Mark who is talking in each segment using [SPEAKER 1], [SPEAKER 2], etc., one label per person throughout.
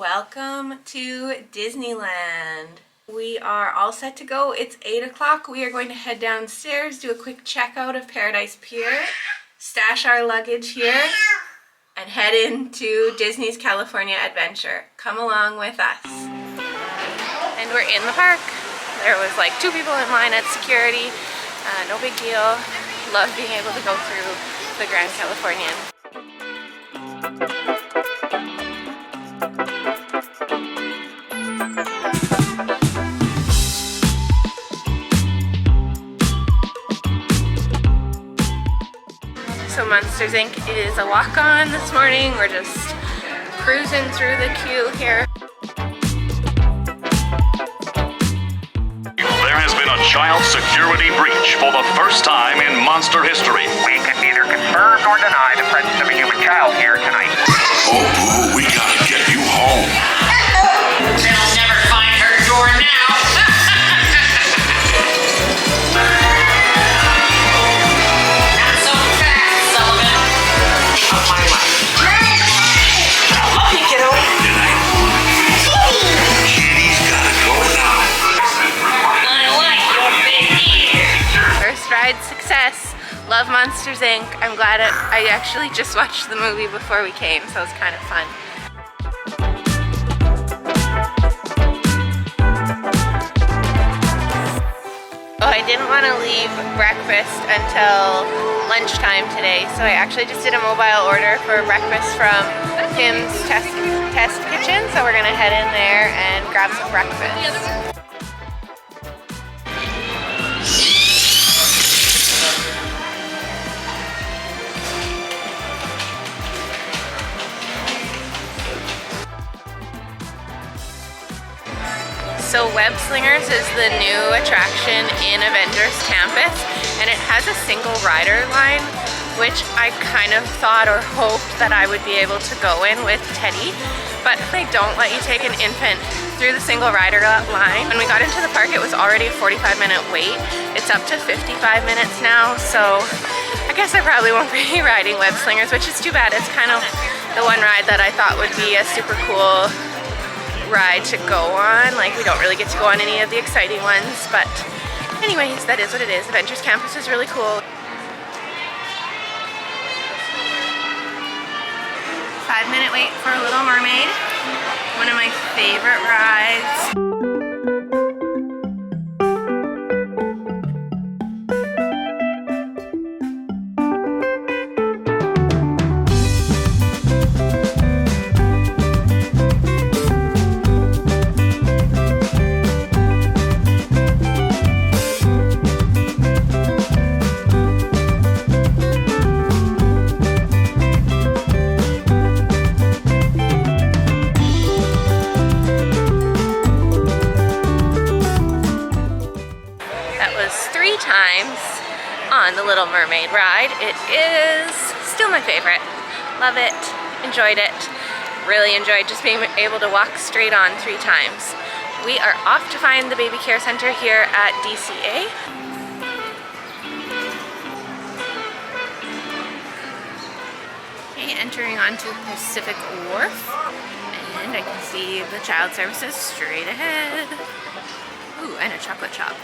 [SPEAKER 1] Welcome to Disneyland. We are all set to go. It's 8 o'clock. We are going to head downstairs, do a quick checkout of Paradise Pier, stash our luggage here, and head into Disney's California Adventure. Come along with us. And we're in the park. There was like 2 people in line at security. No big deal. Love being able to go through the Grand Californian. So Monsters Inc. is a walk-on this morning. We're just cruising through the queue here.
[SPEAKER 2] There has been a child security breach for the first time in monster history.
[SPEAKER 3] We can neither confirm nor deny the presence of a human child here tonight.
[SPEAKER 4] Oh, boo, we gotta get you home.
[SPEAKER 5] They'll never find her door now. Not so fast, Sullivan. Of my life. I love you, kiddo.
[SPEAKER 4] Kitty's gotta go now.
[SPEAKER 5] I like your big ears.
[SPEAKER 1] First ride success. Love Monsters Inc. I'm glad I actually just watched the movie before we came, so it was kind of fun. Oh, I didn't want to leave breakfast until lunchtime today, so I actually just did a mobile order for breakfast from Tim's Test Kitchen, so we're gonna head in there and grab some breakfast. So Web Slingers is the new attraction in Avengers Campus, and it has a single rider line, which I kind of thought or hoped that I would be able to go in with Teddy, but they don't let you take an infant through the single rider line. When we got into the park, it was already a 45-minute wait. It's up to 55 minutes now, so I guess I probably won't be riding Web Slingers, which is too bad. It's kind of the one ride that I thought would be a super cool ride to go on. Like, we don't really get to go on any of the exciting ones, but anyways, that is what it is. Avengers Campus is really cool. 5-minute wait for Little Mermaid, one of my favorite rides. On the Little Mermaid ride. It is still my favorite. Love it, enjoyed it, really enjoyed just being able to walk straight on 3 times. We are off to find the baby care center here at DCA. Okay, entering onto Pacific Wharf, and I can see the child services straight ahead. Ooh, and a chocolate shop.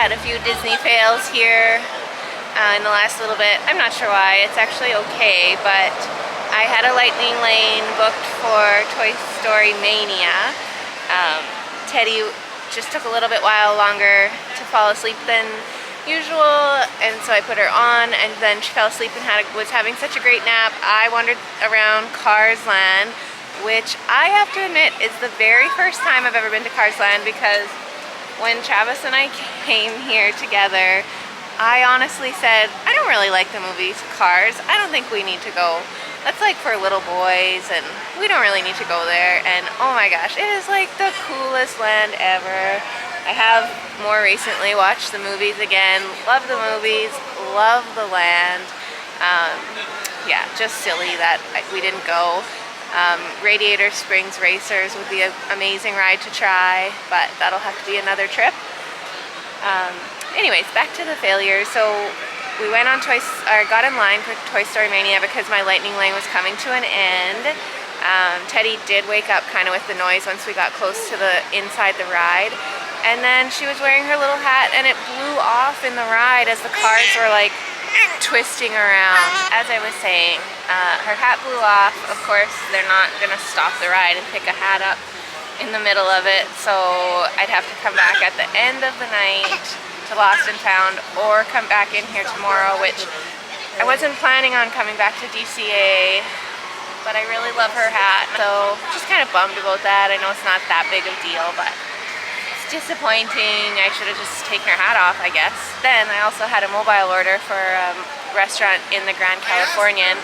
[SPEAKER 1] Had a few Disney fails here in the last little bit. I'm not sure why. It's actually okay, but I had a lightning lane booked for Toy Story Mania. Teddy just took a little bit while longer to fall asleep than usual, and so I put her on, and then she fell asleep and was having such a great nap. I wandered around Cars Land, which I have to admit is the very first time I've ever been to Cars Land, because when Travis and I came here together, I honestly said, I don't really like the movie Cars. I don't think we need to go. That's like for little boys, and we don't really need to go there. And oh my gosh, it is like the coolest land ever. I have more recently watched the movies again. Love the movies, love the land. Yeah, just silly that we didn't go. Radiator Springs Racers would be an amazing ride to try, but that'll have to be another trip. Anyways, back to the failure. So we went on got in line for Toy Story Mania because my lightning lane was coming to an end. Teddy did wake up kind of with the noise once we got close to the inside the ride. And then she was wearing her little hat and it blew off in the ride as the cars were like twisting around. As I was saying, her hat blew off. Of course, they're not gonna stop the ride and pick a hat up in the middle of it, so I'd have to come back at the end of the night to Lost and Found, or come back in here tomorrow, which I wasn't planning on coming back to DCA, but I really love her hat, so just kind of bummed about that. I know it's not that big of a deal, but it's disappointing. I should have just taken her hat off, I guess. Then I also had a mobile order for a restaurant in the Grand Californian,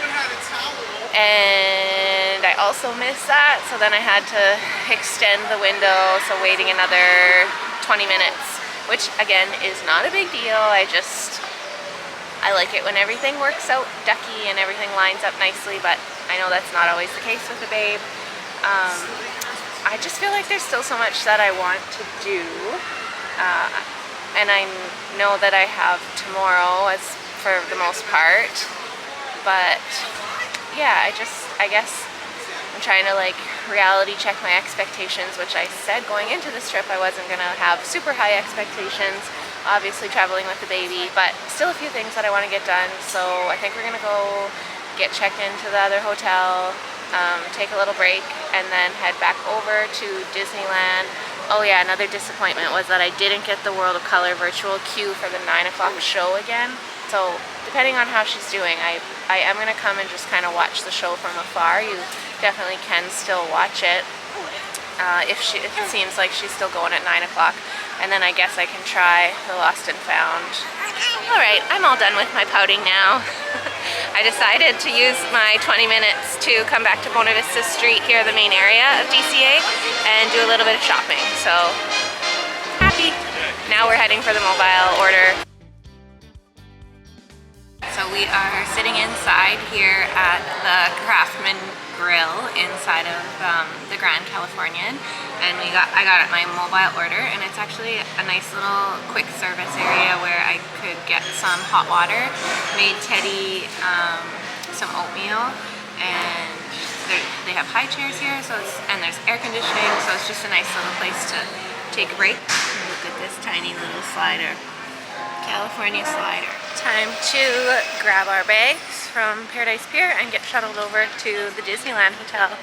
[SPEAKER 1] and I also missed that, so then I had to extend the window, so waiting another 20 minutes, which again is not a big deal. I like it when everything works out ducky and everything lines up nicely, but I know that's not always the case with the babe. I just feel like there's still so much that I want to do, and I know that I have tomorrow as for the most part, but yeah, I guess I'm trying to like reality check my expectations, which I said going into this trip I wasn't gonna have super high expectations, obviously traveling with the baby, but still a few things that I want to get done. So I think we're gonna go get checked into the other hotel, take a little break, and then head back over to Disneyland. Oh yeah, another disappointment was that I didn't get the World of Color virtual queue for the 9 o'clock show again. So depending on how she's doing, I am going to come and just kind of watch the show from afar. You definitely can still watch it if it seems like she's still going at 9 o'clock. And then I guess I can try the Lost and Found. Alright, I'm all done with my pouting now. I decided to use my 20 minutes to come back to Buena Vista Street here, the main area of DCA, and do a little bit of shopping. So, happy. Now we're heading for the mobile order. So we are sitting inside here at the Craftsman Grill inside of the Grand Californian, and I got my mobile order, and it's actually a nice little quick service area where I could get some hot water, made Teddy some oatmeal, and they have high chairs here, and there's air conditioning, so it's just a nice little place to take a break. Look at this tiny little slider. California slider. Time to grab our bags from Paradise Pier and get shuttled over to the Disneyland Hotel.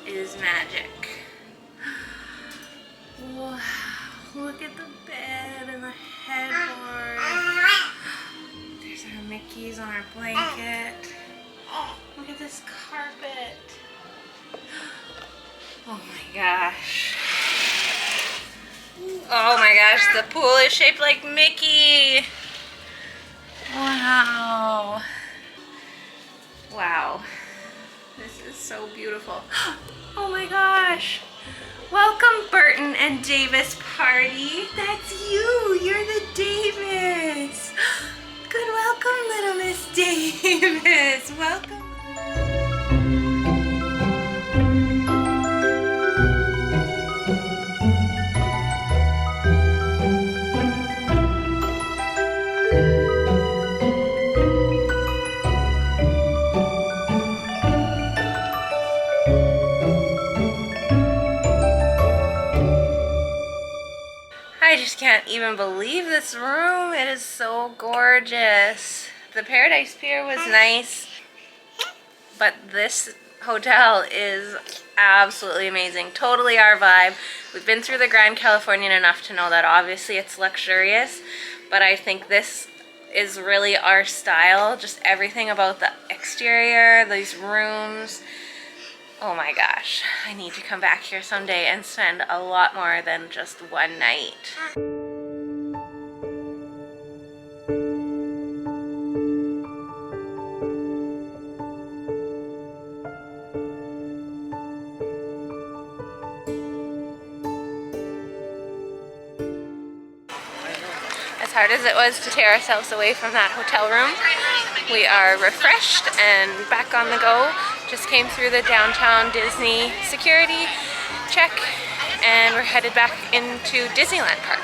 [SPEAKER 1] Is magic. Wow, look at the bed and the headboard. There's our Mickeys on our blanket. Oh, look at this carpet. Oh my gosh. Oh my gosh, the pool is shaped like Mickey. Wow. Wow. This is so beautiful. Oh my gosh. Welcome, Burton and Davis party. That's you. You're the Davis. Good welcome, little Miss Davis. Welcome. I just can't even believe this room. It is so gorgeous. The Paradise Pier was nice, but this hotel is absolutely amazing. Totally our vibe. We've been through the Grand Californian enough to know that obviously it's luxurious, but I think this is really our style. Just everything about the exterior, these rooms. Oh my gosh, I need to come back here someday and spend a lot more than just one night. As hard as it was to tear ourselves away from that hotel room, we are refreshed and back on the go. Just came through the downtown Disney security check and we're headed back into Disneyland Park.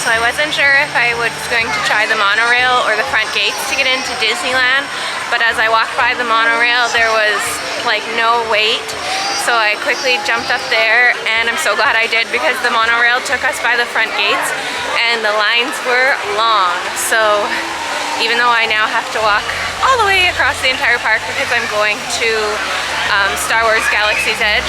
[SPEAKER 1] So I wasn't sure if I was going to try the monorail or the front gates to get into Disneyland, but as I walked by the monorail there was like no wait. So I quickly jumped up there and I'm so glad I did because the monorail took us by the front gates and the lines were long. So even though I now have to walk all the way across the entire park because I'm going to Star Wars Galaxy's Edge,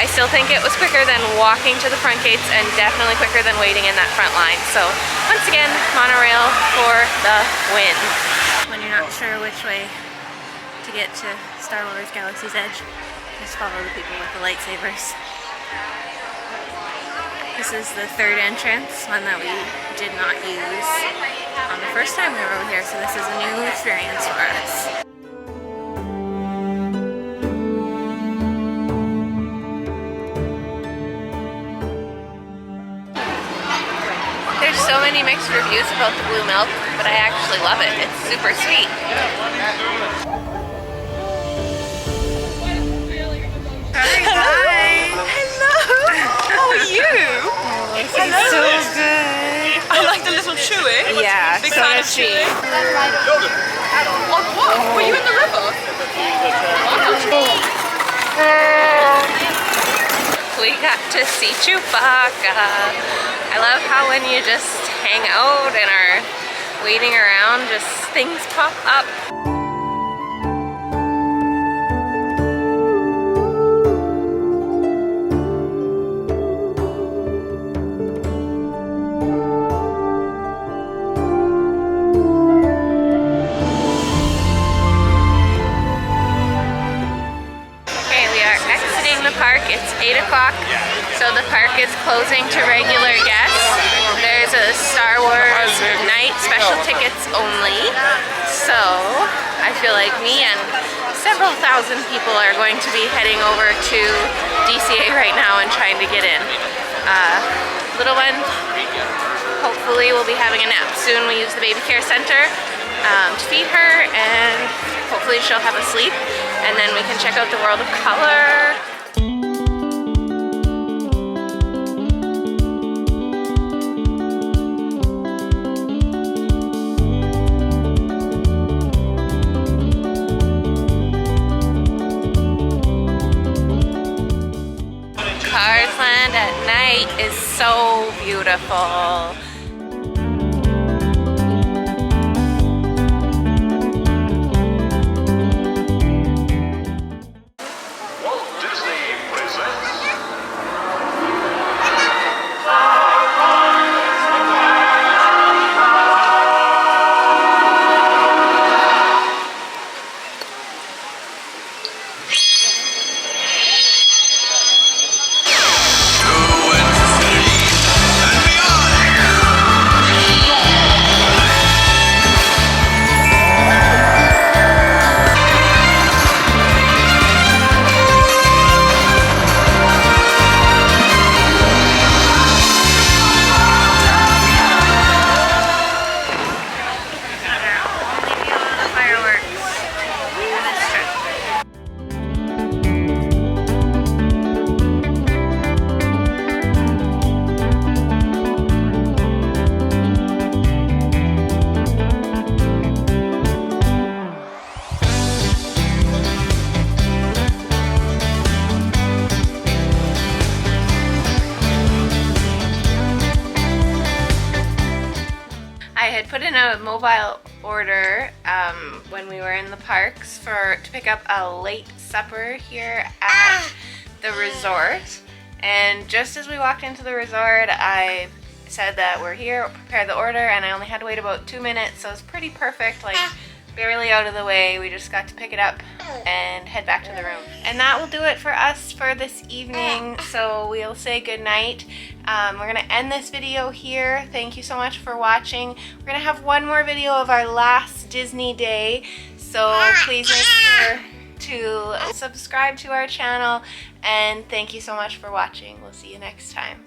[SPEAKER 1] I still think it was quicker than walking to the front gates and definitely quicker than waiting in that front line. So once again, monorail for the win. When you're not sure which way to get to Star Wars Galaxy's Edge, just follow the people with the lightsabers. This is the third entrance, one that we did not use on the first time we were over here, so this is a new experience for us. There's so many mixed reviews about the blue milk, but I actually love it. It's super sweet. Hi.
[SPEAKER 6] Hello. How are you?
[SPEAKER 1] Oh, this is so good.
[SPEAKER 6] I like the little chewy.
[SPEAKER 1] Yeah,
[SPEAKER 6] Big
[SPEAKER 1] so
[SPEAKER 6] fan of
[SPEAKER 1] does she.
[SPEAKER 6] chewy. On what? Were you in the river?
[SPEAKER 1] We got to see Chewbacca. I love how when you just hang out and are waiting around, just things pop up. Park. It's 8 o'clock, so the park is closing to regular guests. There's a Star Wars night, special tickets only. So I feel like me and several thousand people are going to be heading over to DCA right now and trying to get in. Little one hopefully will be having a nap soon. We use the baby care center to feed her, and hopefully she'll have a sleep, and then we can check out the World of Color. Carsland at night is so beautiful.
[SPEAKER 4] To infinity and beyond.
[SPEAKER 1] had put in a mobile order when we were in the parks to pick up a late supper here at the resort. And just as we walked into the resort, I said that we're here, prepare the order, and I only had to wait about 2 minutes, so it's pretty perfect, like barely out of the way. We just got to pick it up and head back to the room. And that will do it for us for this evening, so we'll say goodnight. We're gonna end this video here. Thank you so much for watching. We're gonna have one more video of our last Disney day, so please make sure to subscribe to our channel, and thank you so much for watching. We'll see you next time.